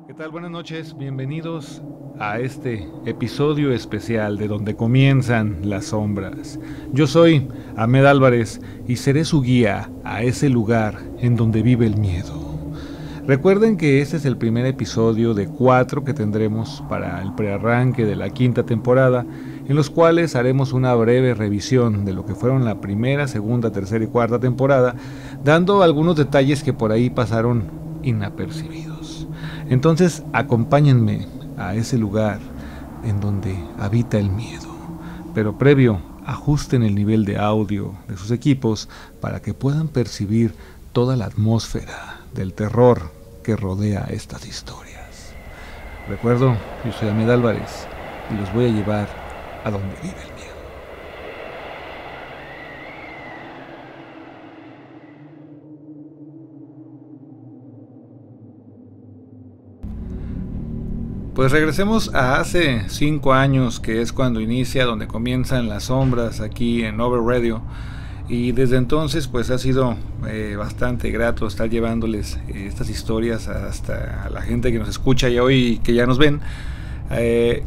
¿Qué tal? Buenas noches, bienvenidos a este episodio especial de donde comienzan las sombras. Yo soy Ahmed Álvarez y seré su guía a ese lugar en donde vive el miedo. Recuerden que este es el primer episodio de 4 que tendremos para el prearranque de la quinta temporada, en los cuales haremos una breve revisión de lo que fueron la primera, segunda, tercera y cuarta temporada, dando algunos detalles que por ahí pasaron inapercibidos. Entonces acompáñenme a ese lugar en donde habita el miedo, pero previo ajusten el nivel de audio de sus equipos para que puedan percibir toda la atmósfera del terror que rodea estas historias. Recuerdo, yo soy Ahmed Álvarez y los voy a llevar a donde vive el miedo. Pues regresemos a hace 5 años, que es cuando inicia, donde comienzan las sombras aquí en Over Radio. Y desde entonces pues ha sido bastante grato estar llevándoles estas historias hasta a la gente que nos escucha y hoy que ya nos ven,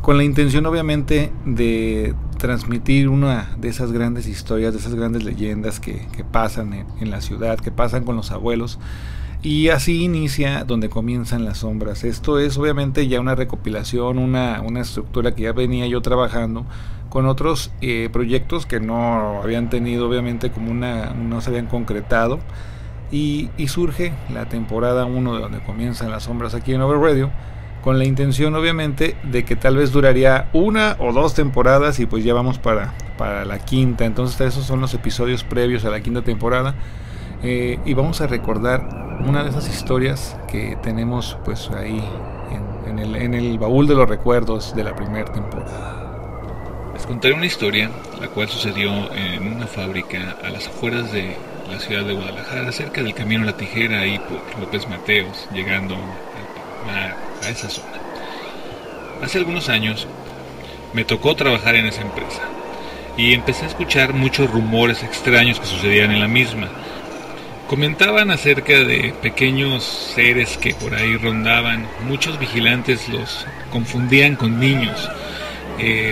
con la intención obviamente de transmitir una de esas grandes historias, de esas grandes leyendas que pasan en la ciudad, que pasan con los abuelos. Y así inicia donde comienzan las sombras. Esto es obviamente ya una recopilación, una estructura que ya venía yo trabajando con otros proyectos que no habían tenido obviamente como no se habían concretado. Y surge la temporada 1 de donde comienzan las sombras aquí en Over Radio, con la intención obviamente de que tal vez duraría 1 o 2 temporadas y pues ya vamos para la quinta. Entonces esos son los episodios previos a la quinta temporada. Y vamos a recordar una de esas historias que tenemos pues ahí en el baúl de los recuerdos de la primera temporada. Les contaré una historia la cual sucedió en una fábrica a las afueras de la ciudad de Guadalajara, cerca del Camino a la Tijera, ahí por López Mateos, llegando a esa zona. Hace algunos años me tocó trabajar en esa empresa y empecé a escuchar muchos rumores extraños que sucedían en la misma. Comentaban acerca de pequeños seres que por ahí rondaban. Muchos vigilantes los confundían con niños.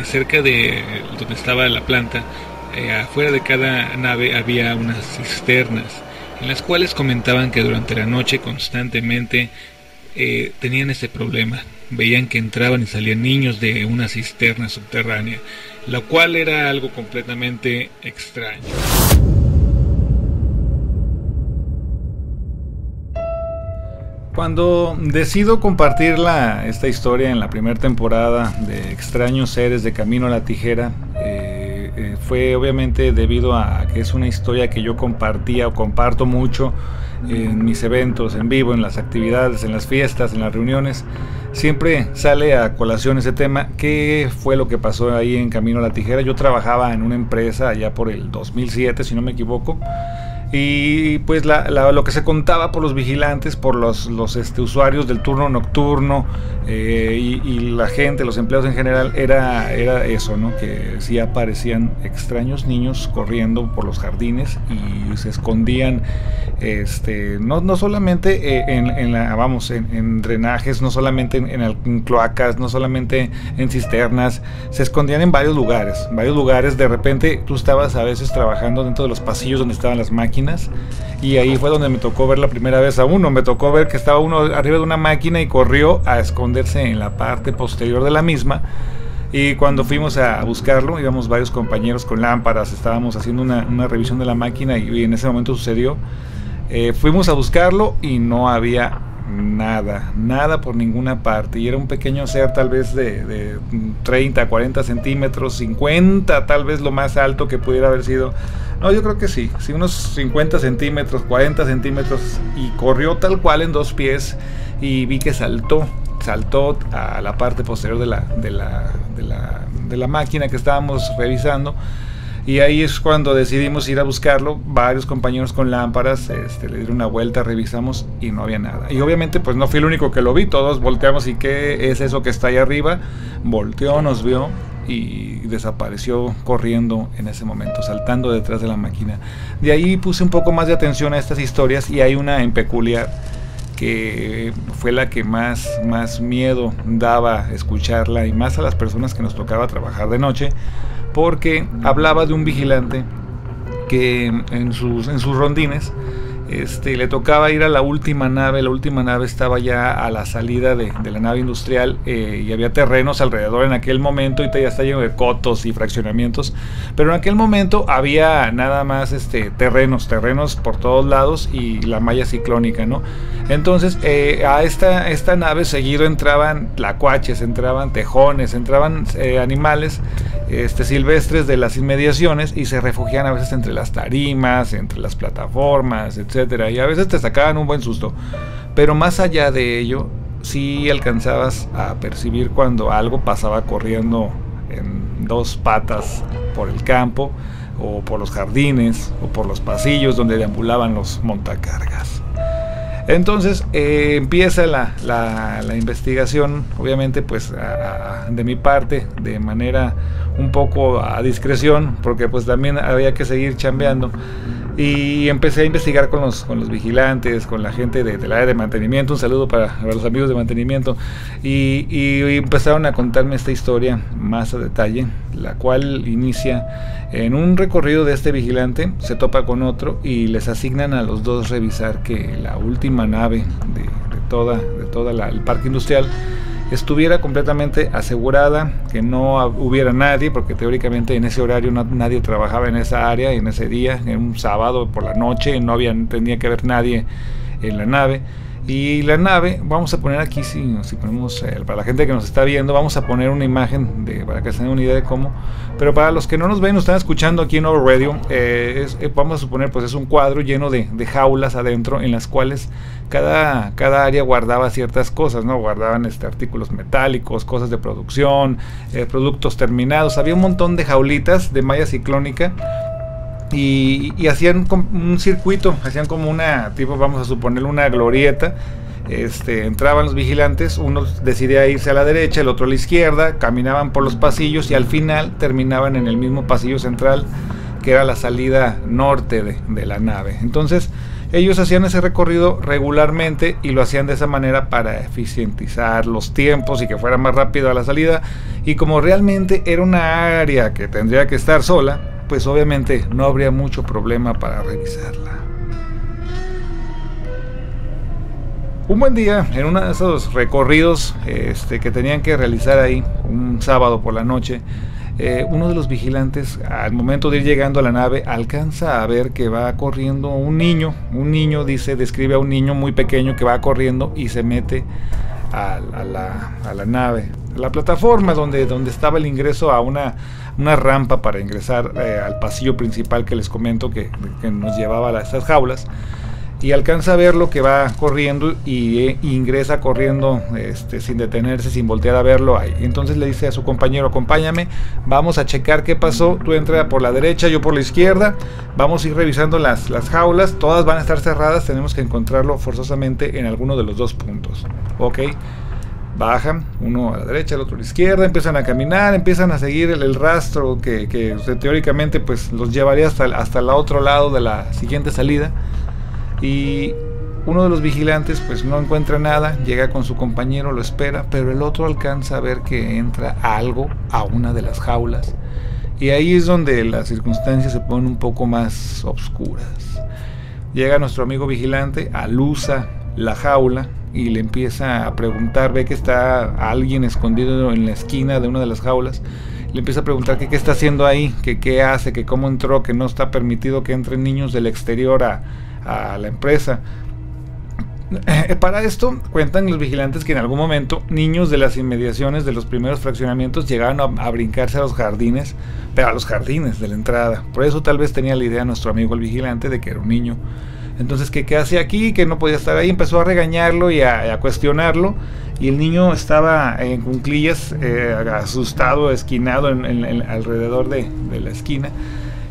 Cerca de donde estaba la planta, afuera de cada nave había unas cisternas, en las cuales comentaban que durante la noche constantemente tenían ese problema. Veían que entraban y salían niños de una cisterna subterránea, lo cual era algo completamente extraño. Cuando decido compartir esta historia en la primera temporada de Extraños Seres de Camino a la Tijera, fue obviamente debido a que es una historia que yo compartía o comparto mucho en mis eventos en vivo, en las actividades, en las fiestas, en las reuniones. Siempre sale a colación ese tema. ¿Qué fue lo que pasó ahí en Camino a la Tijera? Yo trabajaba en una empresa allá por el 2007, si no me equivoco. Y pues lo que se contaba por los vigilantes, por los usuarios del turno nocturno y la gente, los empleados en general, era eso, ¿no? Que sí aparecían extraños niños corriendo por los jardines y se escondían, no solamente en drenajes, no solamente en cloacas, no solamente en cisternas, se escondían en varios lugares. De repente tú estabas a veces trabajando dentro de los pasillos donde estaban las máquinas. Y ahí fue donde me tocó ver la primera vez a uno. Me tocó ver que estaba uno arriba de una máquina y corrió a esconderse en la parte posterior de la misma. Y cuando fuimos a buscarlo, íbamos varios compañeros con lámparas, estábamos haciendo una revisión de la máquina y en ese momento sucedió. Fuimos a buscarlo y no había nada por ninguna parte. Y era un pequeño ser tal vez de 30, 40 centímetros, 50 tal vez lo más alto que pudiera haber sido. No, yo creo que sí, unos 50 centímetros, 40 centímetros, y corrió tal cual en 2 pies y vi que saltó a la parte posterior de la máquina que estábamos revisando. Y ahí es cuando decidimos ir a buscarlo. Varios compañeros con lámparas le dieron una vuelta, revisamos y no había nada. Y obviamente pues no fui el único que lo vi, todos volteamos y ¿qué es eso que está ahí arriba? Volteó, nos vio y desapareció corriendo en ese momento, saltando detrás de la máquina. De ahí puse un poco más de atención a estas historias y hay una en peculiar que fue la que más miedo daba escucharla, y más a las personas que nos tocaba trabajar de noche, porque hablaba de un vigilante que en sus rondines le tocaba ir a la última nave. La última nave estaba ya a la salida de la nave industrial, y había terrenos alrededor en aquel momento, y ya está lleno de cotos y fraccionamientos, pero en aquel momento había nada más terrenos por todos lados, y la malla ciclónica, ¿no? Entonces a esta nave seguido entraban tlacuaches, entraban tejones, entraban animales silvestres de las inmediaciones, y se refugiaban a veces entre las tarimas, entre las plataformas, etcétera, y a veces te sacaban un buen susto. Pero más allá de ello, sí alcanzabas a percibir cuando algo pasaba corriendo en dos patas por el campo, o por los jardines, o por los pasillos donde deambulaban los montacargas. Entonces empieza la investigación, obviamente pues de mi parte, de manera un poco a discreción, porque pues también había que seguir chambeando, y empecé a investigar con los vigilantes, con la gente del área de mantenimiento. Un saludo para los amigos de mantenimiento, y empezaron a contarme esta historia más a detalle, la cual inicia en un recorrido de este vigilante. Se topa con otro y les asignan a los dos revisar que la última nave de toda el parque industrial estuviera completamente asegurada, que no hubiera nadie, porque teóricamente en ese horario nadie trabajaba en esa área, en ese día, en un sábado por la noche, tenía que haber nadie en la nave. Y la nave, vamos a poner aquí, si ponemos, para la gente que nos está viendo, vamos a poner una imagen para que se den una idea de cómo. Pero para los que no nos ven, nos están escuchando aquí en Over Radio, vamos a suponer, pues es un cuadro lleno de jaulas adentro, en las cuales cada área guardaba ciertas cosas, ¿no? Guardaban artículos metálicos, cosas de producción, productos terminados. Había un montón de jaulitas de malla ciclónica. Y hacían un circuito, hacían como una tipo, vamos a suponer, una glorieta. Entraban los vigilantes, uno decidía irse a la derecha, el otro a la izquierda, caminaban por los pasillos, y al final terminaban en el mismo pasillo central, que era la salida norte de la nave. Entonces ellos hacían ese recorrido regularmente, y lo hacían de esa manera para eficientizar los tiempos y que fuera más rápido a la salida. Y como realmente era una área que tendría que estar sola, pues obviamente no habría mucho problema para revisarla. Un buen día, en uno de esos recorridos que tenían que realizar ahí, un sábado por la noche, uno de los vigilantes, al momento de ir llegando a la nave, alcanza a ver que va corriendo un niño, describe a un niño muy pequeño que va corriendo y se mete a la nave, a la plataforma donde estaba el ingreso a una rampa para ingresar al pasillo principal que les comento que nos llevaba a estas jaulas. Y alcanza a verlo que va corriendo, y ingresa corriendo sin detenerse, sin voltear a verlo ahí. Entonces le dice a su compañero: acompáñame, vamos a checar qué pasó, tú entra por la derecha, yo por la izquierda, vamos a ir revisando las jaulas, todas van a estar cerradas, tenemos que encontrarlo forzosamente en alguno de los dos puntos. Ok, bajan, uno a la derecha, el otro a la izquierda, empiezan a caminar, empiezan a seguir el rastro que teóricamente pues los llevaría hasta el otro lado de la siguiente salida. Y uno de los vigilantes pues no encuentra nada, llega con su compañero, lo espera, pero el otro alcanza a ver que entra algo a una de las jaulas, y ahí es donde las circunstancias se ponen un poco más oscuras. Llega nuestro amigo vigilante, alusa la jaula y le empieza a preguntar, ve que está alguien escondido en la esquina de una de las jaulas, le empieza a preguntar qué está haciendo ahí, que qué hace, que cómo entró, que no está permitido que entren niños del exterior a la empresa. Para esto cuentan los vigilantes que en algún momento niños de las inmediaciones de los primeros fraccionamientos llegaron a brincarse a los jardines, pero a los jardines de la entrada. Por eso tal vez tenía la idea nuestro amigo el vigilante de que era un niño. Entonces, ¿qué hace aquí? Que no podía estar ahí. Empezó a regañarlo y a cuestionarlo, y el niño estaba en cuclillas, asustado, esquinado alrededor de la esquina.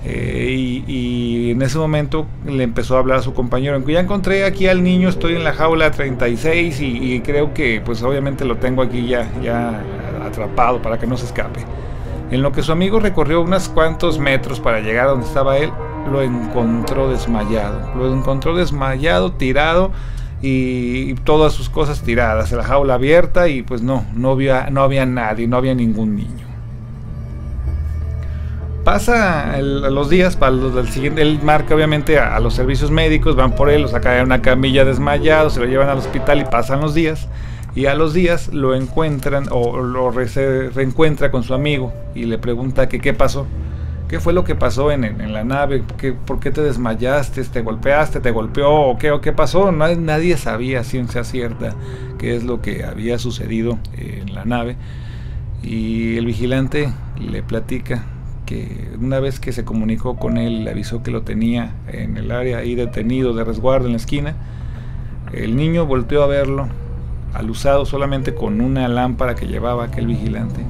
Y en ese momento le empezó a hablar a su compañero: ya encontré aquí al niño, estoy en la jaula 36 y creo que pues obviamente lo tengo aquí ya atrapado para que no se escape. En lo que su amigo recorrió unos cuantos metros para llegar a donde estaba él, lo encontró desmayado, tirado, y todas sus cosas tiradas, la jaula abierta y pues no había nadie, no había ningún niño. Pasa los días, para los del siguiente, él marca obviamente a los servicios médicos, van por él, lo sacan de una camilla desmayado, se lo llevan al hospital y pasan los días. Y a los días lo encuentran o se reencuentra con su amigo y le pregunta que qué pasó. ¿Qué fue lo que pasó en la nave? ¿Por qué te desmayaste? ¿Te golpeaste? ¿Te golpeó? ¿O qué pasó? Nadie sabía ciencia cierta qué es lo que había sucedido en la nave. Y el vigilante le platica que una vez que se comunicó con él, le avisó que lo tenía en el área ahí detenido de resguardo en la esquina. El niño volteó a verlo, alusado solamente con una lámpara que llevaba aquel vigilante,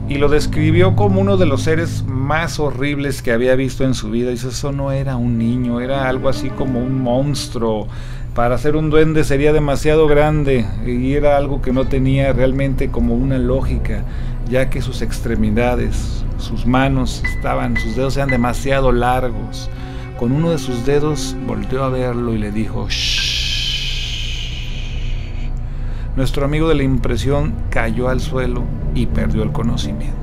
y lo describió como uno de los seres más horribles que había visto en su vida. Dice, eso no era un niño, era algo así como un monstruo. Para ser un duende sería demasiado grande y era algo que no tenía realmente como una lógica, ya que sus extremidades, sus manos sus dedos eran demasiado largos. Con uno de sus dedos volteó a verlo y le dijo, shh. Nuestro amigo de la impresión cayó al suelo y perdió el conocimiento.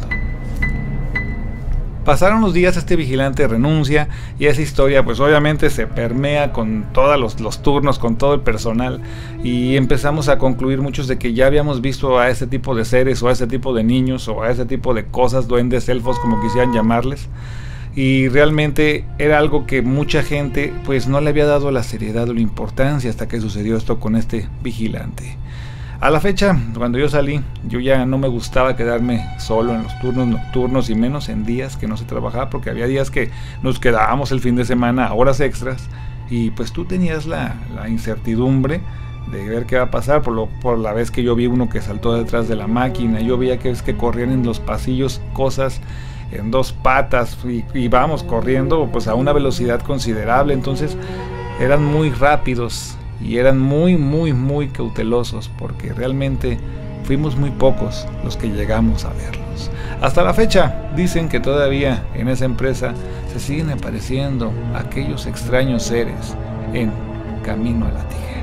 Pasaron los días, este vigilante renuncia y esa historia pues obviamente se permea con todos los turnos, con todo el personal, y empezamos a concluir muchos de que ya habíamos visto a ese tipo de seres o a ese tipo de niños o a ese tipo de cosas, duendes, elfos, como quisieran llamarles, y realmente era algo que mucha gente pues no le había dado la seriedad o la importancia hasta que sucedió esto con este vigilante. A la fecha, cuando yo salí, yo ya no me gustaba quedarme solo en los turnos nocturnos y menos en días que no se trabajaba, porque había días que nos quedábamos el fin de semana a horas extras y pues tú tenías la incertidumbre de ver qué va a pasar. Por la vez que yo vi uno que saltó detrás de la máquina, yo veía que corrían en los pasillos cosas en dos patas y vamos corriendo pues a una velocidad considerable, entonces eran muy rápidos y eran muy cautelosos, porque realmente fuimos muy pocos los que llegamos a verlos. Hasta la fecha dicen que todavía en esa empresa se siguen apareciendo aquellos extraños seres en Camino a la Tijera.